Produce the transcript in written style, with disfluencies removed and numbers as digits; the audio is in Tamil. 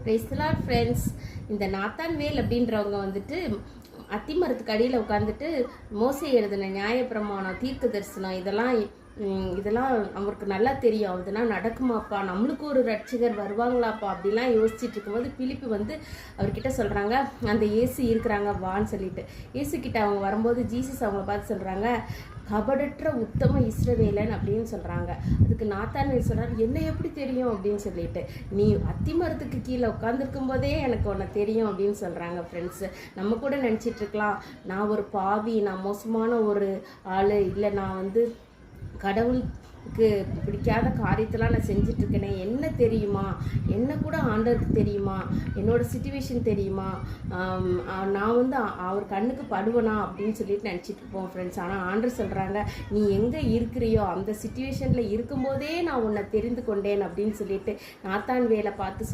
Praise the Lord friends. இந்த நாத்தான்வேல் அப்படின்றவங்க வந்துட்டு அத்திமரத்துக்கு அடியில் உட்காந்துட்டு மோசே எழுதின நியாயப்பிரமாணம், தீர்க்க தரிசனம் இதெல்லாம் அவருக்கு நல்லா தெரியும். அதெல்லாம் நடக்குமாப்பா, நம்மளுக்கு ஒரு ரட்சிகர் வருவாங்களாப்பா அப்படிலாம் யோசிச்சுட்டு இருக்கும்போது பிலிப்பு வந்து அவர்கிட்ட சொல்கிறாங்க, அந்த ஏசு இருக்கிறாங்க வான்னு சொல்லிட்டு. ஏசு கிட்ட அவங்க வரும்போது ஜீசஸ் அவங்கள பார்த்து சொல்கிறாங்க, கபடற்ற உத்தம இஸ்ரவேலன் அப்படின்னு சொல்கிறாங்க. அதுக்கு நாத்தான்வேல் சொல்கிறார், என்ன எப்படி தெரியும் அப்படின்னு சொல்லிட்டு, நீ அத்திமரத்துக்கு கீழே உட்காந்துருக்கும் போதே எனக்கு உன்னை தெரியும் அப்படின்னு சொல்கிறாங்க. ஃப்ரெண்ட்ஸு, நம்ம கூட நினச்சிட்டு இருக்கலாம், நான் ஒரு பாவி, நான் மோசமான ஒரு ஆள், இல்லை நான் வந்து கடவுளுக்கு பிடிக்காத காரியத்தெல்லாம் நான் செஞ்சிட்ருக்கேனே, என்ன தெரியுமா, என்ன கூட ஆண்டவருக்கு தெரியுமா, என்னோட சிச்சுவேஷன் தெரியுமா, நான் வந்து அவர் கண்ணுக்கு படுவனா அப்படின்னு சொல்லிட்டு நினச்சிட்டு இருப்போம் ஃப்ரெண்ட்ஸ். ஆனால் ஆண்டவர் சொல்கிறாங்க, நீ எங்கே இருக்கிறியோ அந்த சிச்சுவேஷனில் இருக்கும்போதே நான் உன்னை தெரிந்து கொண்டேன் அப்படின்னு சொல்லிட்டு நாத்தான்வேலை பார்த்து